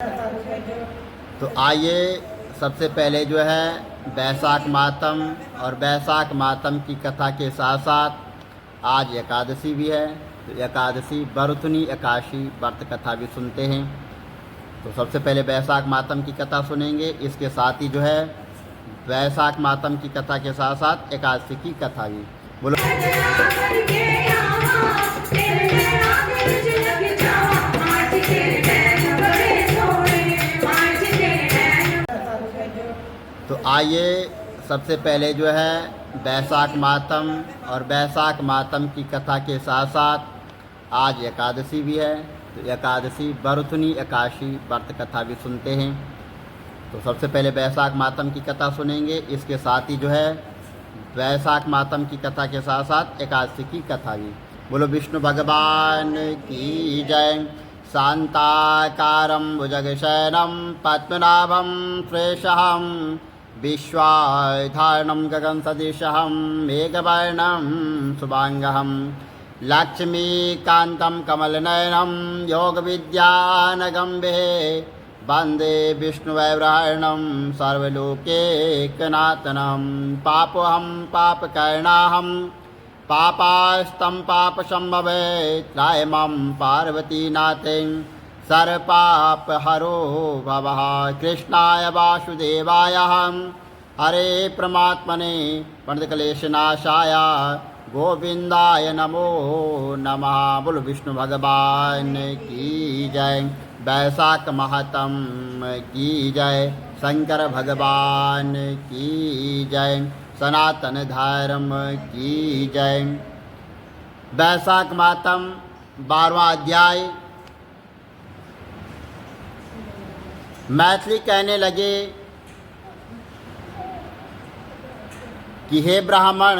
तो आइए सबसे पहले जो है बैसाख मातम और बैसाख मातम की कथा के साथ साथ आज एकादशी भी है। तो एकादशी बरुथनी एकादशी व्रत कथा भी सुनते हैं। तो सबसे पहले बैसाख मातम की कथा सुनेंगे, इसके साथ ही जो है बैसाख मातम की कथा के साथ साथ एकादशी की कथा भी। बोलो। तो आइए सबसे पहले जो है बैसाख मातम और बैसाख मातम की कथा के साथ साथ आज एकादशी भी है। तो एकादशी बरुथनी एकादशी व्रत कथा भी सुनते हैं। तो सबसे पहले बैसाख मातम की कथा सुनेंगे, इसके साथ ही जो है बैसाख मातम की कथा के साथ साथ एकादशी की कथा भी। बोलो विष्णु भगवान की जय। शांताकारं भुजगशयनं पद्मनाभं सुरेशं विश्वाधारणं गगनसदृशं मेघवर्णं शुभांगं लक्ष्मीकान्तं कमलनयनं योगविद्यानगम्भे वन्दे विष्णुवैब्रहणं सर्वलोकैकनाथनं। पापोऽहं पापकर्णाहं पापास्तं पापसंभवे त्रायमं पार्वतीनाथें सर्वपापहरो भवः। कृष्णाय वासुदेवाय हरे परमात्मने प्रणतक्लेशनाशाय गोविंदाय नमो नमः। बोलो विष्णु भगवान की जय। बैसाख महतम की जय। शंकर भगवान की जय। सनातन धर्म की जय। बैसाख मातम 12वां अध्याय। मैथिली कहने लगे कि हे ब्राह्मण,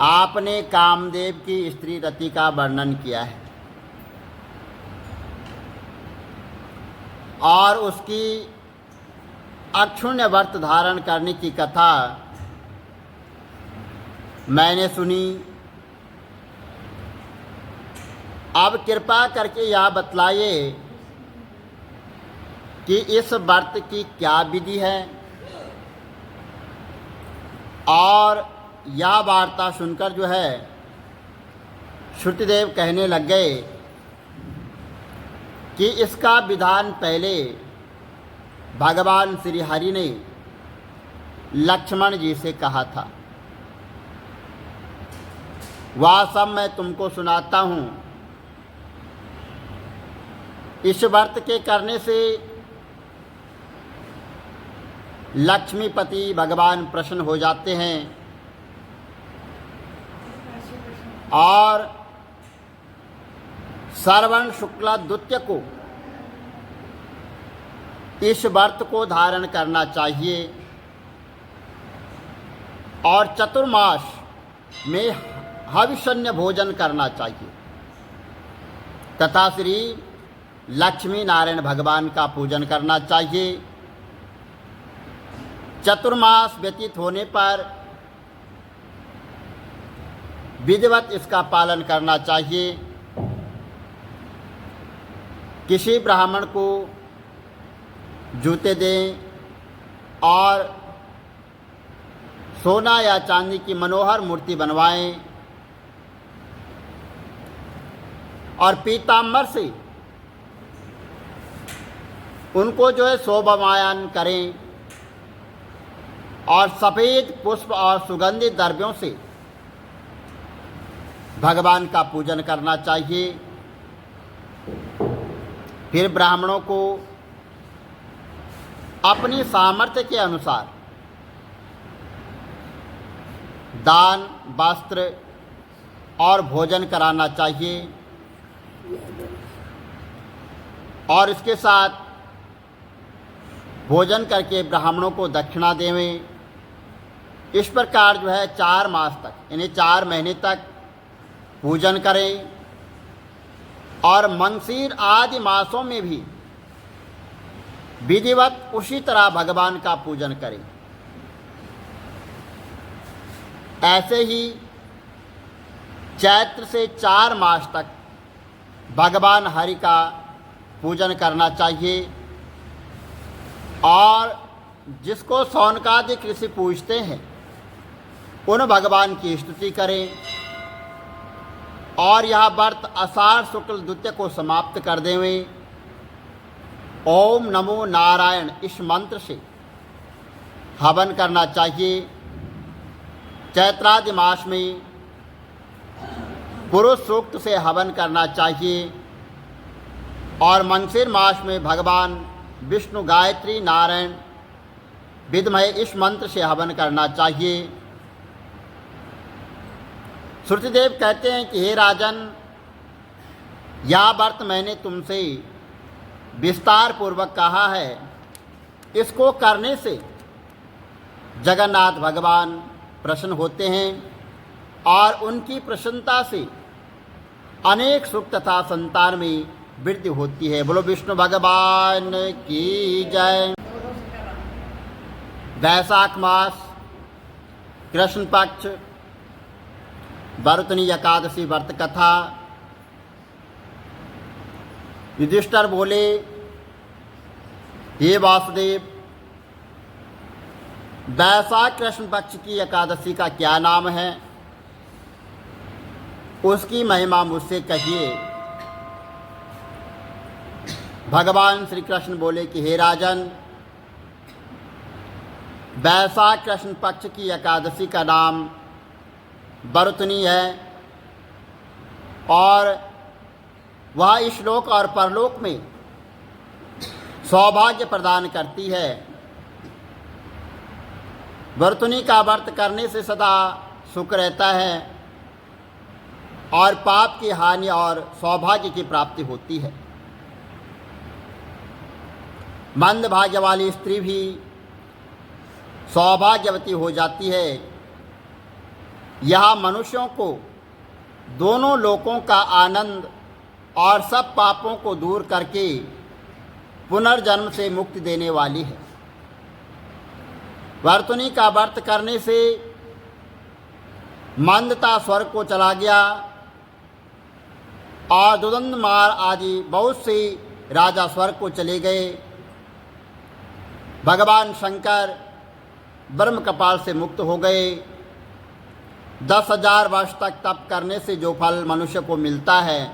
आपने कामदेव की स्त्री रति का वर्णन किया है और उसकी अक्षुण्य व्रत धारण करने की कथा मैंने सुनी। अब कृपा करके यह बतलाइए कि इस व्रत की क्या विधि है। और यह वार्ता सुनकर जो है श्रुतिदेव कहने लग गए कि इसका विधान पहले भगवान श्री हरि ने लक्ष्मण जी से कहा था। वह सब मैं तुमको सुनाता हूँ। इस व्रत के करने से लक्ष्मीपति भगवान प्रसन्न हो जाते हैं और श्रावण शुक्ला द्वितीय को इस व्रत को धारण करना चाहिए और चतुर्मास में हविष्य भोजन करना चाहिए तथा श्री लक्ष्मी नारायण भगवान का पूजन करना चाहिए। चतुर्मास व्यतीत होने पर विधिवत इसका पालन करना चाहिए। किसी ब्राह्मण को जूते दें और सोना या चांदी की मनोहर मूर्ति बनवाएं और पीताम्बर से उनको जो है शोभायमान करें और सफ़ेद पुष्प और सुगंधित द्रव्यों से भगवान का पूजन करना चाहिए। फिर ब्राह्मणों को अपनी सामर्थ्य के अनुसार दान, वस्त्र और भोजन कराना चाहिए और इसके साथ भोजन करके ब्राह्मणों को दक्षिणा देवें। इस प्रकार जो है 4 मास तक यानी 4 महीने तक पूजन करें और मंगशीर आदि मासों में भी विधिवत उसी तरह भगवान का पूजन करें। ऐसे ही चैत्र से 4 मास तक भगवान हरि का पूजन करना चाहिए और जिसको शौनकादिक ऋषि पूजते हैं उन भगवान की स्तुति करें और यह व्रत आषाढ़ शुक्ल द्वितीय को समाप्त कर देवें। ओम नमो नारायण इस मंत्र से हवन करना चाहिए। चैत्रादि मास में पुरुष सूक्त से हवन करना चाहिए और मंगशीर मास में भगवान विष्णु गायत्री नारायण विद्महे इस मंत्र से हवन करना चाहिए। श्रुतिदेव कहते हैं कि हे राजन, यह व्रत मैंने तुमसे विस्तार पूर्वक कहा है, इसको करने से जगन्नाथ भगवान प्रसन्न होते हैं और उनकी प्रसन्नता से अनेक सुख तथा संतान में वृद्धि होती है। बोलो विष्णु भगवान की जय। वैशाख मास कृष्ण पक्ष वर्तनी एकादशी व्रत कथा। युधिष्ठिर बोले, हे वासुदेव, वैशाख कृष्ण पक्ष की एकादशी का क्या नाम है, उसकी महिमा मुझसे कहिए। भगवान श्री कृष्ण बोले कि हे राजन, वैशाख कृष्ण पक्ष की एकादशी का नाम वर्तनी है और वह इस लोक और परलोक में सौभाग्य प्रदान करती है। वर्तनी का व्रत करने से सदा सुख रहता है और पाप की हानि और सौभाग्य की प्राप्ति होती है। मंद भाग्य वाली स्त्री भी सौभाग्यवती हो जाती है। यह मनुष्यों को दोनों लोकों का आनंद और सब पापों को दूर करके पुनर्जन्म से मुक्ति देने वाली है। वर्तनी का व्रत करने से मंदता स्वर्ग को चला गया और दुदंदमार आदि बहुत से राजा स्वर्ग को चले गए। भगवान शंकर ब्रह्म कपाल से मुक्त हो गए। 10,000 वर्ष तक तप करने से जो फल मनुष्य को मिलता है,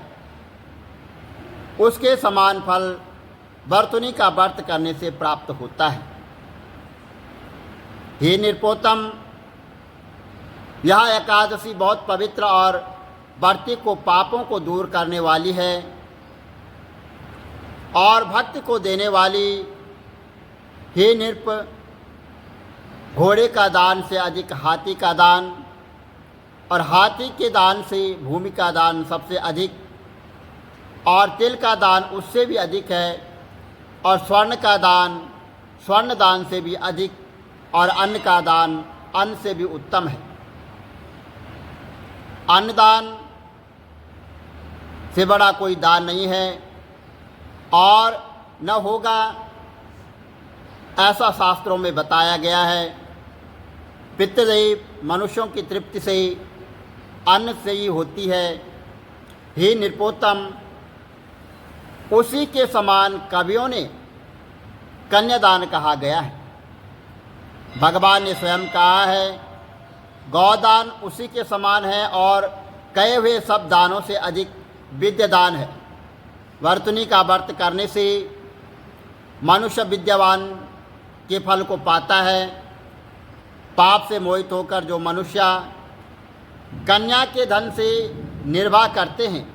उसके समान फल वर्तनी का व्रत करने से प्राप्त होता है। हे निरपोतम, यह एकादशी बहुत पवित्र और व्रती को पापों को दूर करने वाली है और भक्ति को देने वाली। हे निरप, घोड़े का दान से अधिक हाथी का दान और हाथी के दान से भूमि का दान सबसे अधिक और तिल का दान उससे भी अधिक है और स्वर्ण का दान स्वर्ण दान से भी अधिक और अन्न का दान अन्न से भी उत्तम है। अन्नदान से बड़ा कोई दान नहीं है और न होगा, ऐसा शास्त्रों में बताया गया है। पितृदेव मनुष्यों की तृप्ति से अन्न से ही होती है। हे निरपोतम, उसी के समान कवियों ने कन्यादान कहा गया है। भगवान ने स्वयं कहा है, गौदान उसी के समान है और कहे हुए सब दानों से अधिक विद्यादान है। वर्तनी का व्रत करने से मनुष्य विद्यावान के फल को पाता है। पाप से मोहित होकर जो मनुष्य कन्या के धन से निर्वाह करते हैं,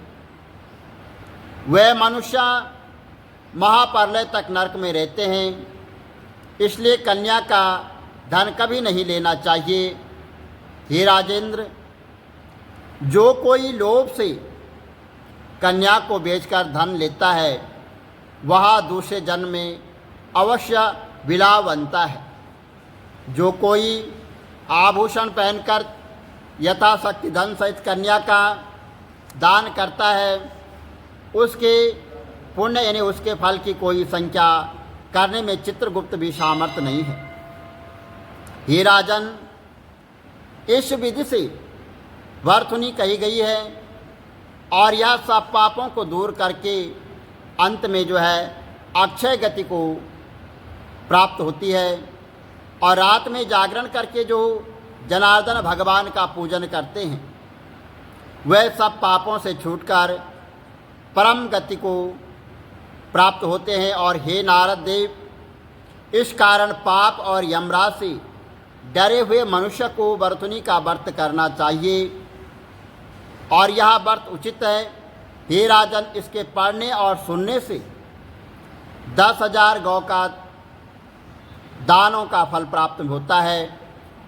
वह मनुष्य महाप्रलय तक नरक में रहते हैं। इसलिए कन्या का धन कभी नहीं लेना चाहिए। हे राजेंद्र, जो कोई लोभ से कन्या को बेचकर धन लेता है, वह दूसरे जन्म में अवश्य विलाप बनता है। जो कोई आभूषण पहनकर यथाशक्ति धन सहित कन्या का दान करता है, उसके पुण्य यानी उसके फल की कोई संख्या करने में चित्रगुप्त भी सामर्थ्य नहीं है। हे राजन, इस विधि से वर्तनी कही गई है और यह सब पापों को दूर करके अंत में जो है अक्षय गति को प्राप्त होती है। और रात में जागरण करके जो जनार्दन भगवान का पूजन करते हैं वह सब पापों से छूटकर परम गति को प्राप्त होते हैं। और हे नारद देव, इस कारण पाप और यमराज से डरे हुए मनुष्य को वर्तुनी का व्रत करना चाहिए और यह व्रत उचित है। हे राजन, इसके पढ़ने और सुनने से 10,000 गौ का दानों का फल प्राप्त होता है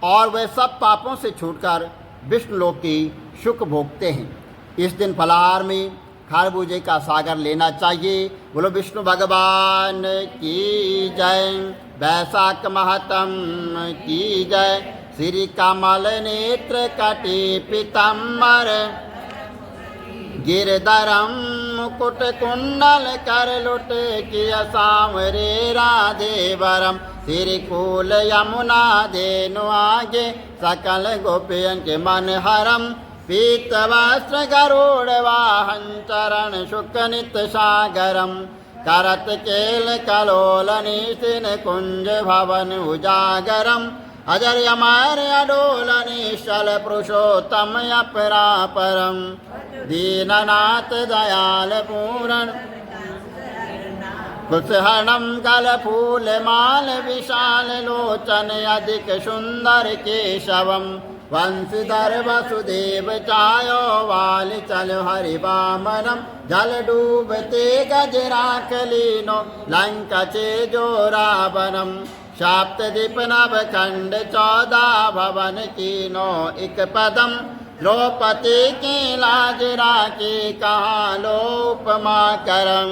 और वे सब पापों से छूटकर विष्णु लोक की सुख भोगते हैं। इस दिन फलाहार में खरबूजे का सागर लेना चाहिए। बोलो विष्णु भगवान की जय। वैशाख महत्म की जय। श्री कमल नेत्र कटे पीताम्बर गिरधरम मुकुट कुंडल कर लुट किया सांवरे राधे वरम। श्री कूल यमुना देनु आगे सकल गोपियन के मन हरम। पीत वस्त्र गरुड़ वाहन चरण शुक नित सागरम। करत केल कलोल नितिन कुंज भवन उजागरम। अजर अमर अडोल निश्चल पुरुषोत्तम अपरापरम। दीननाथ दयाल पूरण कुशहरणम कल फूल माल विशाल लोचन अधिक सुंदर केशवम। वंशीधर वसुदेव चायो वाल चल हरि वामनम। जल डूबते गजराख लीनो लंका चे जो रावणम। साप्त दीप नव खंड 14 भवन कीनो एक पदम। द्रौपदी की लाज राखी कहाँ लोपमा करम।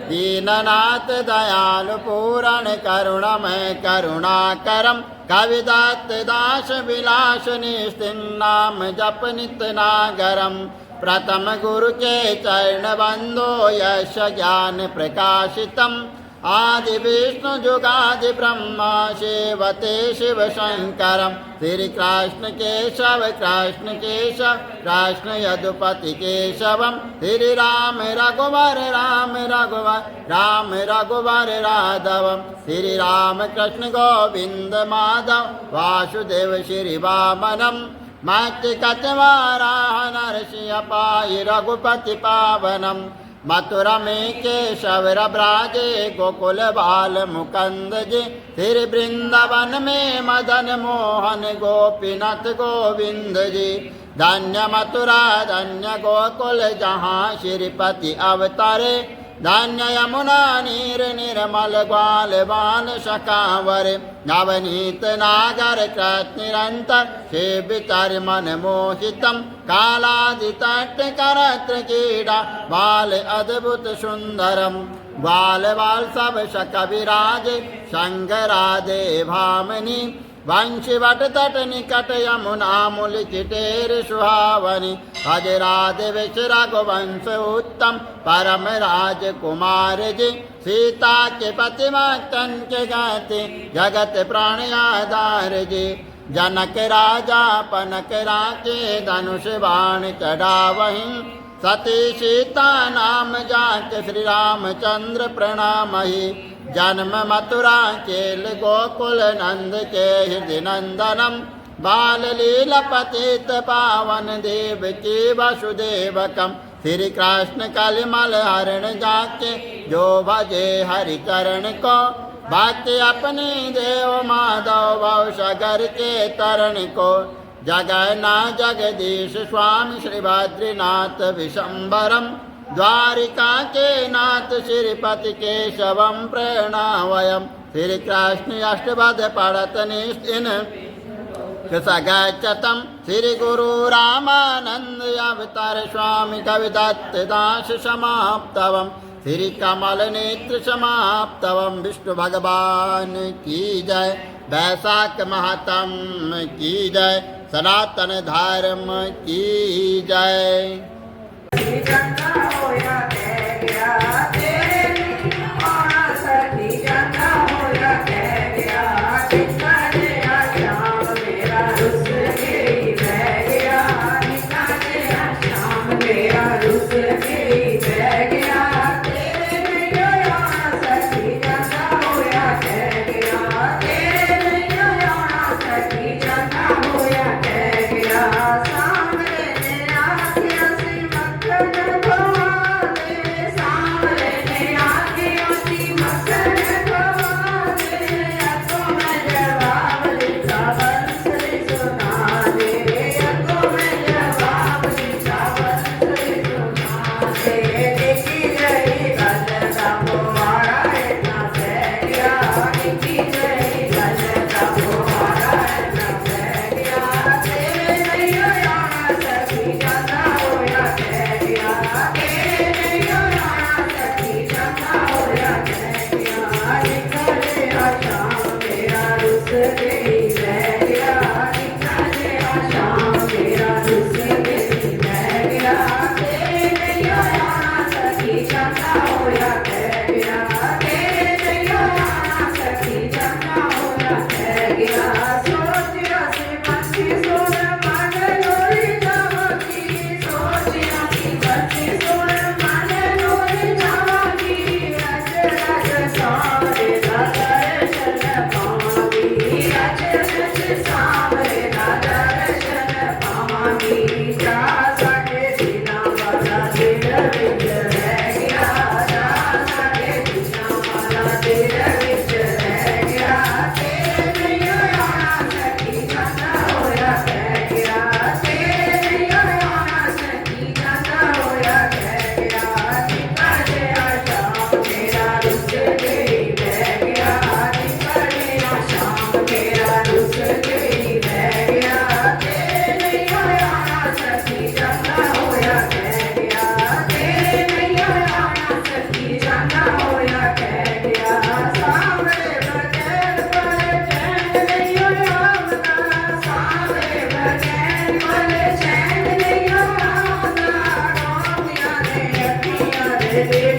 दीननाथ दयाल पूरण करुणमय करुणाकरम। कविदत्त दास विलास निस्तिन नाम जप नित नागरम। प्रथम गुरु के चरण बंदो यश ज्ञान प्रकाशितम। आदि विष्णु जुगादि ब्रह्मा सेवते शिव शंकरम। श्री कृष्ण केशव कृष्ण केशव कृष्ण यदुपति केशवम। श्री राम रघुवर राम रघुवर राम रघुवर राघवम। श्री राम कृष्ण गोविंद माधव वासुदेव श्री वामनम। मत्स्य कटवाराह नरसिंह पाई रघुपति पावनम। मथुरा में केशव ब्राजे गोकुल बाल मुकंद जी। श्री वृंदावन में मदन मोहन गोपीनाथ गोविंद जी। धन्य मथुरा धन्य गोकुल जहाँ श्रीपति अवतारे। धन्य यमुना नीर निर्मल ग्वाल बाल शकावर। नवनीत नागर कृत निरंतर सेवितर मन मोहितम। कालादि तट करत्र क्रीड़ा बाल अद्भुत सुंदरम। ग्वाल बाल सब शकविराज संग राधे भामनी। वंशी वट तट निकट यमुना मूल चिटेर सुहावनी। हज राधे विच रघुवंश उत्तम परम राजकुमार जी। सीता के पति भक्तन के गाते जगत प्राण आधार जी। जनक राजा पनक राके धनुष बाण चढ़ावहीं। सती सीता नाम जाके श्री रामचंद्र प्रणामहि। जन्म मथुरा केल गोकुल नंद के हृदय नंदनम। बाल लीला पतित पावन देव की वसुदेवकम। श्री कृष्ण कलिमल हरण जाके जो भजे हरि चरण को। भक्ति अपनी देव माधव भव सागर के तरण को। जगन्ना जगदीश स्वामी श्री बद्रीनाथ विशंबरम। द्वारिका के नाथ श्रीपति केशवम प्रणवयम। श्री कृष्ण अष्टपद पढ़त निस्तिन सगच्छतम। श्री गुरु रामानंद अवतार स्वामी कविदत्त दास समाप्तवम। श्री कमल नेत्र समाप्तवम। विष्णु भगवान की जय। वैशाख महत्म की जय। सनातन धर्म की जय। मेरा जय